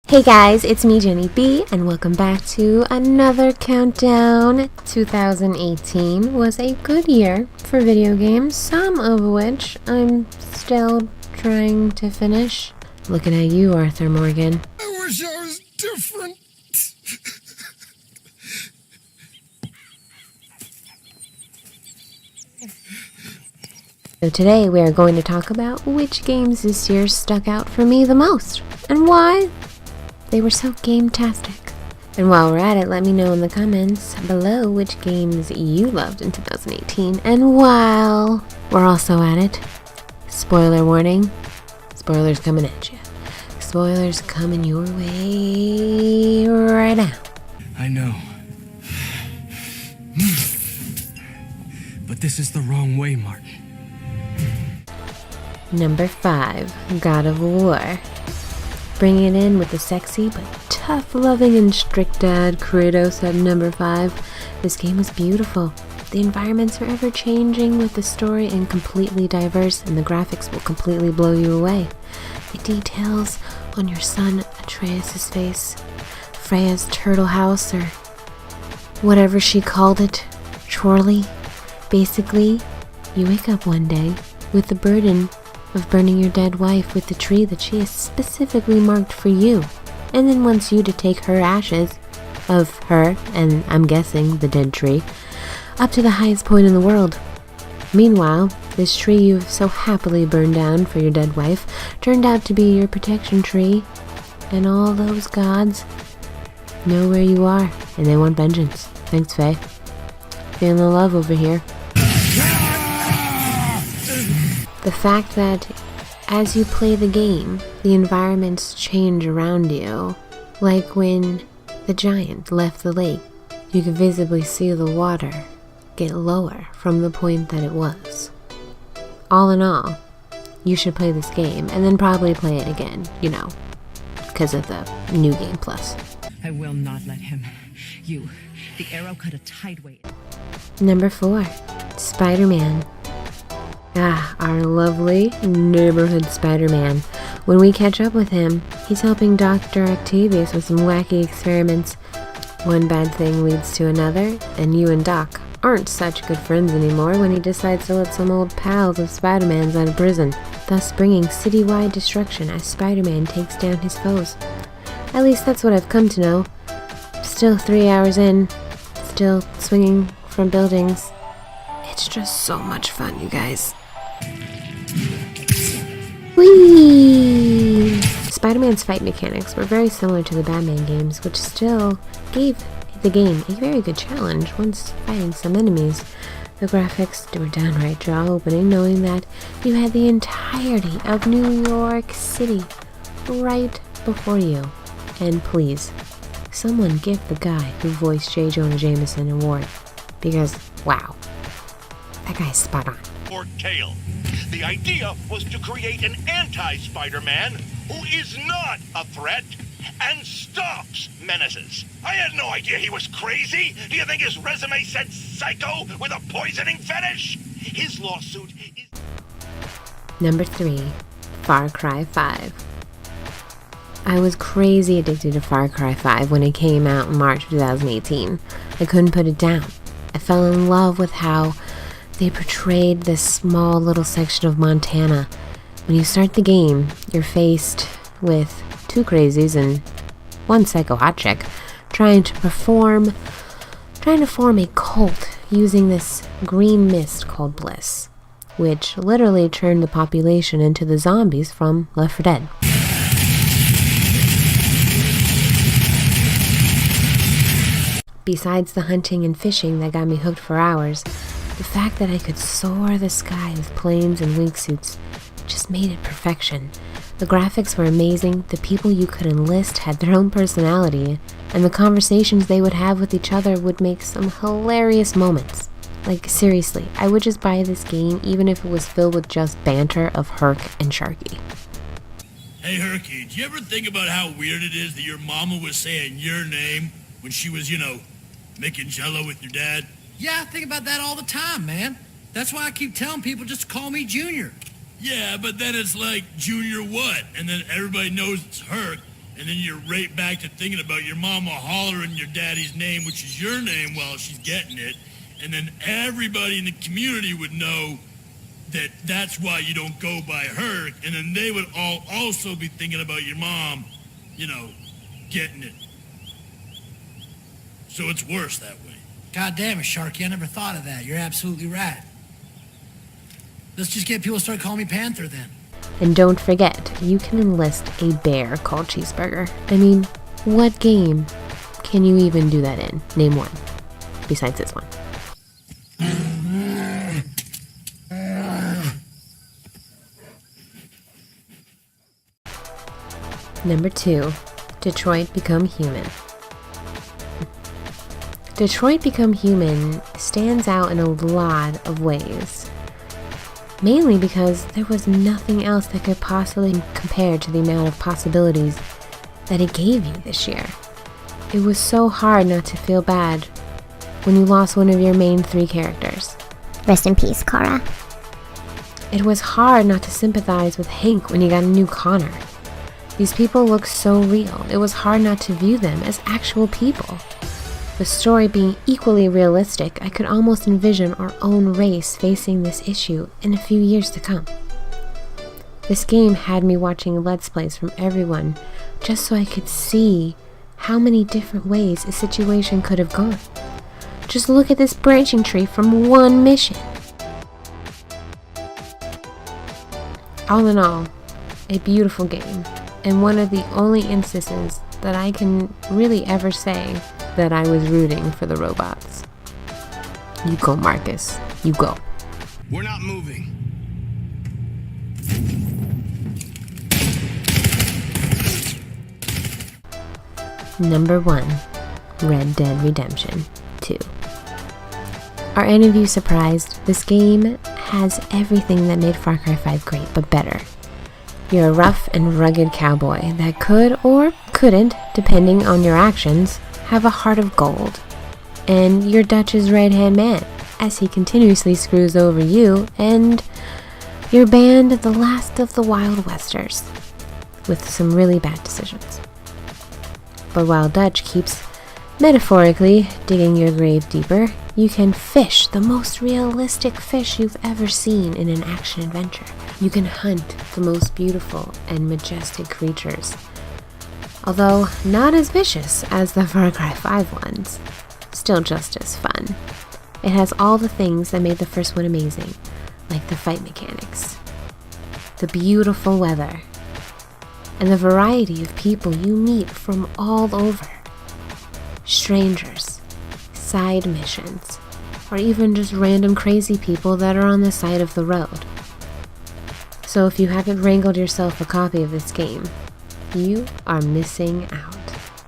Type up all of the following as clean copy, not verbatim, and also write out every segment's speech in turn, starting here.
Hey guys, it's me, Jennie Bee, and welcome back to another countdown. 2018 was a good year for video games, some of which I'm still trying to finish. Looking at you, Arthur Morgan. I wish I was different. So today we are going to talk about which games this year stuck out for me the most, and why they were so game-tastic. And while we're at it, let me know in the comments below which games you loved in 2018. And while we're also at it, spoiler warning, spoilers coming at you. Spoilers coming your way right now. I know. But this is the wrong way, Martin. Number 5, God of War. Bringing it in with the sexy but tough-loving and strict dad Kratos at number 5. This game was beautiful. The environments are ever-changing with the story and completely diverse, and the graphics will completely blow you away. The details on your son Atreus' face, Freya's turtle house, or whatever she called it, Chorley. Basically, you wake up one day with the burden of burning your dead wife with the tree that she has specifically marked for you, and then wants you to take her ashes of her, and I'm guessing the dead tree, up to the highest point in the world. Meanwhile, this tree you've so happily burned down for your dead wife turned out to be your protection tree, and all those gods know where you are, and they want vengeance. Thanks, Faye. Feeling the love over here. The fact that as you play the game, the environments change around you. Like when the giant left the lake, you could visibly see the water get lower from the point that it was. All in all, you should play this game and then probably play it again, you know, because of the new game plus. I will not let him. You, the arrow cut a tight weight. Number 4, SpiderMan. Our lovely neighborhood Spider-Man. When we catch up with him, he's helping Dr. Octavius with some wacky experiments. One bad thing leads to another, and you and Doc aren't such good friends anymore when he decides to let some old pals of Spider-Man's out of prison, thus bringing citywide destruction as Spider-Man takes down his foes. At least that's what I've come to know. Still 3 hours in, still swinging from buildings. It's just so much fun, you guys. Whee! Spider-Man's fight mechanics were very similar to the Batman games, which still gave the game a very good challenge once fighting some enemies. The graphics were downright jaw-opening, knowing that you had the entirety of New York City right before you. And please, someone give the guy who voiced J. Jonah Jameson an award, because, wow, that guy's spot on. Or tail. The idea was to create an anti-Spider-Man who is not a threat and stalks menaces. I had no idea he was crazy. Do you think his resume said psycho with a poisoning fetish? His lawsuit is... Number 3, Far Cry 5. I was crazy addicted to Far Cry 5 when it came out in March 2018. I couldn't put it down. I fell in love with how they portrayed this small little section of Montana. When you start the game, you're faced with 2 crazies and 1 psycho hot chick trying to form a cult using this green mist called Bliss, which literally turned the population into the zombies from Left 4 Dead. Besides the hunting and fishing that got me hooked for hours, the fact that I could soar the sky with planes and wingsuits just made it perfection. The graphics were amazing, the people you could enlist had their own personality, and the conversations they would have with each other would make some hilarious moments. Like, seriously, I would just buy this game even if it was filled with just banter of Herc and Sharky. Hey Herky, did you ever think about how weird it is that your mama was saying your name when she was, making jello with your dad? Yeah, I think about that all the time, man. That's why I keep telling people just to call me Junior. Yeah, but then it's like Junior what? And then everybody knows it's Herc, and then you're right back to thinking about your mama hollering your daddy's name, which is your name, while she's getting it, and then everybody in the community would know that that's why you don't go by her, and then they would all also be thinking about your mom, getting it. So it's worse that way. God damn it, Sharky, I never thought of that. You're absolutely right. Let's just get people to start calling me Panther then. And don't forget, you can enlist a bear called Cheeseburger. I mean, what game can you even do that in? Name one, besides this one. Number 2, Detroit Become Human. Detroit Become Human stands out in a lot of ways. Mainly because there was nothing else that could possibly compare to the amount of possibilities that it gave you this year. It was so hard not to feel bad when you lost one of your main 3 characters. Rest in peace, Kara. It was hard not to sympathize with Hank when he got a new Connor. These people looked so real, it was hard not to view them as actual people. The story being equally realistic, I could almost envision our own race facing this issue in a few years to come. This game had me watching Let's Plays from everyone just so I could see how many different ways a situation could have gone. Just look at this branching tree from one mission. All in all, a beautiful game, and one of the only instances that I can really ever say that I was rooting for the robots. You go, Marcus. You go. We're not moving. Number 1, Red Dead Redemption 2. Are any of you surprised? This game has everything that made Far Cry 5 great, but better. You're a rough and rugged cowboy that could or couldn't, depending on your actions, have a heart of gold. And you're Dutch's right-hand man, as he continuously screws over you and your band, the last of the Wild Westers, with some really bad decisions. But while Dutch keeps metaphorically digging your grave deeper, you can fish the most realistic fish you've ever seen in an action adventure. You can hunt the most beautiful and majestic creatures, although not as vicious as the Far Cry 5 ones, still just as fun. It has all the things that made the first one amazing, like the fight mechanics, the beautiful weather, and the variety of people you meet from all over. Strangers, side missions, or even just random crazy people that are on the side of the road. So if you haven't wrangled yourself a copy of this game, you are missing out.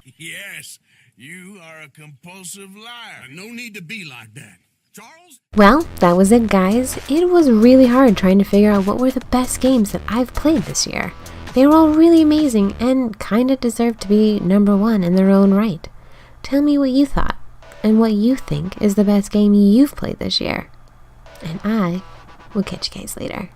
Yes, you are a compulsive liar. No need to be like that. Charles? Well, that was it, guys. It was really hard trying to figure out what were the best games that I've played this year. They were all really amazing and kinda deserve to be number 1 in their own right. Tell me what you thought and what you think is the best game you've played this year. And I will catch you guys later.